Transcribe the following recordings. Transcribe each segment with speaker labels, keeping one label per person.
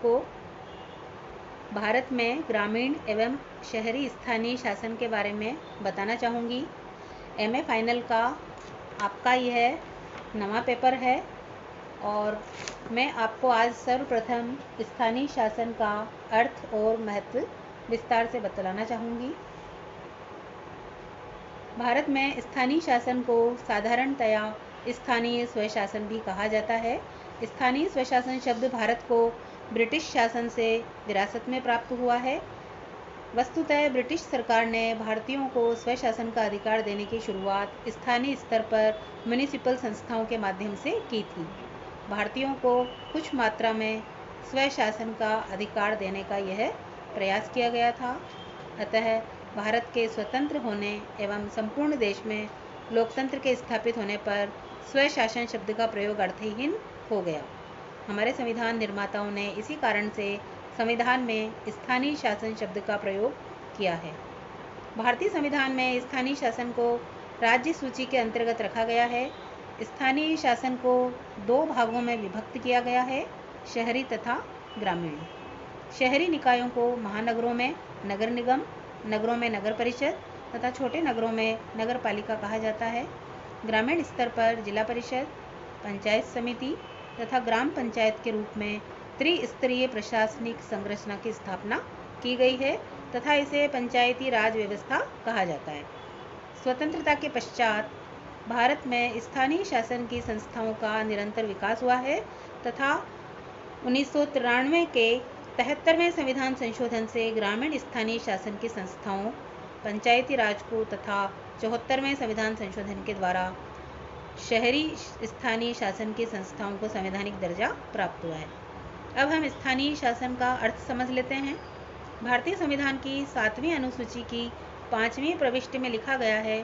Speaker 1: को भारत में ग्रामीण एवं शहरी स्थानीय शासन के बारे में बताना चाहूँगी। एमए फाइनल का आपका यह नवा पेपर है और मैं आपको आज सर्वप्रथम स्थानीय शासन का अर्थ और महत्व विस्तार से बतलाना चाहूँगी। भारत में स्थानीय शासन को साधारणतया स्थानीय स्वशासन भी कहा जाता है। स्थानीय स्वशासन शब्द भारत को ब्रिटिश शासन से विरासत में प्राप्त हुआ है। वस्तुतः ब्रिटिश सरकार ने भारतीयों को स्वशासन का अधिकार देने की शुरुआत स्थानीय स्तर पर म्युनिसिपल संस्थाओं के माध्यम से की थी। भारतीयों को कुछ मात्रा में स्वशासन का अधिकार देने का यह प्रयास किया गया था। अतः भारत के स्वतंत्र होने एवं संपूर्ण देश में लोकतंत्र के स्थापित होने पर स्वशासन शब्द का प्रयोग अर्थहीन हो गया। हमारे संविधान निर्माताओं ने इसी कारण से संविधान में स्थानीय शासन शब्द का प्रयोग किया है। भारतीय संविधान में स्थानीय शासन को राज्य सूची के अंतर्गत रखा गया है। स्थानीय शासन को दो भागों में विभक्त किया गया है, शहरी तथा ग्रामीण। शहरी निकायों को महानगरों में नगर निगम, नगरों में नगर परिषद तथा छोटे नगरों में नगर पालिका कहा जाता है। ग्रामीण स्तर पर जिला परिषद, पंचायत समिति तथा ग्राम पंचायत के रूप में त्रिस्तरीय प्रशासनिक संरचना की स्थापना की गई है तथा इसे पंचायती राज व्यवस्था कहा जाता है। स्वतंत्रता के पश्चात भारत में स्थानीय शासन की संस्थाओं का निरंतर विकास हुआ है तथा 1993 के 73वें संविधान संशोधन से ग्रामीण स्थानीय शासन की संस्थाओं, पंचायती राज को तथा 74वें संविधान संशोधन के द्वारा शहरी स्थानीय शासन की संस्थाओं को संवैधानिक दर्जा प्राप्त हुआ है। अब हम स्थानीय शासन का अर्थ समझ लेते हैं। भारतीय संविधान की 7वीं अनुसूची की 5वीं प्रविष्टि में लिखा गया है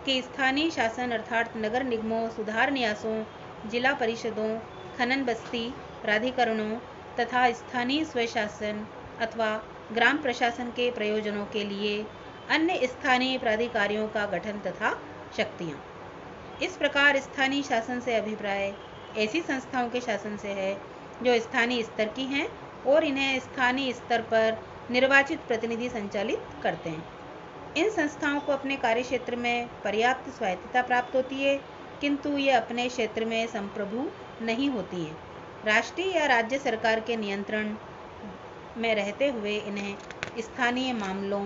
Speaker 1: कि स्थानीय शासन अर्थात नगर निगमों, सुधार न्यासों, जिला परिषदों, खनन बस्ती प्राधिकरणों तथा स्थानीय स्वशासन अथवा ग्राम प्रशासन के प्रयोजनों के लिए अन्य स्थानीय प्राधिकारियों का गठन तथा शक्तियाँ। इस प्रकार स्थानीय शासन से अभिप्राय ऐसी संस्थाओं के शासन से है जो स्थानीय स्तर की हैं और इन्हें स्थानीय स्तर पर निर्वाचित प्रतिनिधि संचालित करते हैं। इन संस्थाओं को अपने कार्य क्षेत्र में पर्याप्त स्वायत्तता प्राप्त होती है, किंतु ये अपने क्षेत्र में संप्रभु नहीं होती है। राष्ट्रीय या राज्य सरकार के नियंत्रण में रहते हुए इन्हें स्थानीय मामलों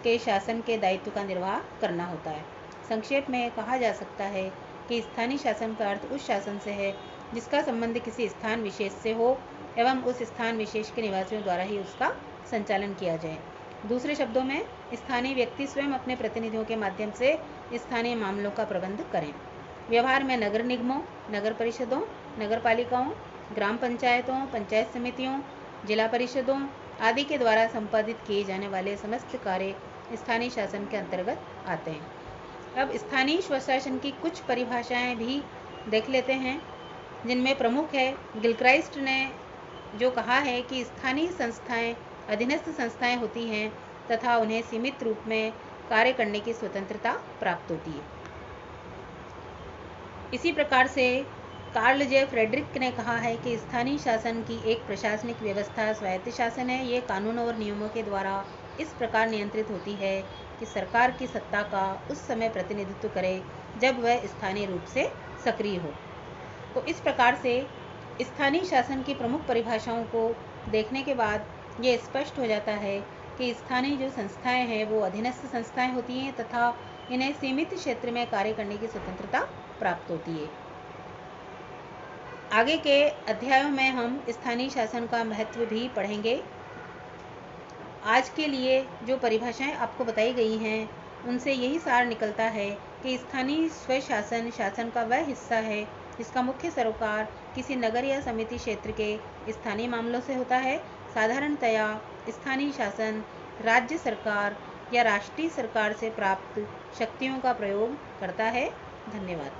Speaker 1: के शासन के दायित्व का निर्वाह करना होता है। संक्षेप में कहा जा सकता है कि स्थानीय शासन का अर्थ उस शासन से है जिसका संबंध किसी स्थान विशेष से हो एवं उस स्थान विशेष के निवासियों द्वारा ही उसका संचालन किया जाए। दूसरे शब्दों में स्थानीय व्यक्ति स्वयं अपने प्रतिनिधियों के माध्यम से स्थानीय मामलों का प्रबंध करें। व्यवहार में नगर निगमों, नगर परिषदों, नगर पालिकाओं, ग्राम पंचायतों, पंचायत समितियों, जिला परिषदों आदि के द्वारा संपादित किए जाने वाले समस्त कार्य स्थानीय शासन के अंतर्गत आते हैं। अब स्थानीय स्वशासन की कुछ परिभाषाएं भी देख लेते हैं, जिनमें प्रमुख है गिलक्राइस्ट ने जो कहा है कि स्थानीय संस्थाएं अधीनस्थ संस्थाएं होती हैं तथा उन्हें सीमित रूप में कार्य करने की स्वतंत्रता प्राप्त होती है। इसी प्रकार से कार्ल जे फ्रेडरिक ने कहा है कि स्थानीय शासन की एक प्रशासनिक व्यवस्था स्वायत्त शासन है। ये कानून और नियमों के द्वारा इस प्रकार नियंत्रित होती है कि सरकार की सत्ता का उस समय प्रतिनिधित्व करे जब वह स्थानीय रूप से सक्रिय हो। तो इस प्रकार से स्थानीय शासन की प्रमुख परिभाषाओं को देखने के बाद ये स्पष्ट हो जाता है कि स्थानीय जो संस्थाएं हैं वो अधीनस्थ संस्थाएं होती हैं तथा इन्हें सीमित क्षेत्र में कार्य करने की स्वतंत्रता प्राप्त होती है। आगे के अध्यायों में हम स्थानीय शासन का महत्व भी पढ़ेंगे। आज के लिए जो परिभाषाएं आपको बताई गई हैं उनसे यही सार निकलता है कि स्थानीय स्वशासन शासन का वह हिस्सा है जिसका मुख्य सरोकार किसी नगर या समिति क्षेत्र के स्थानीय मामलों से होता है। साधारणतया स्थानीय शासन राज्य सरकार या राष्ट्रीय सरकार से प्राप्त शक्तियों का प्रयोग करता है। धन्यवाद।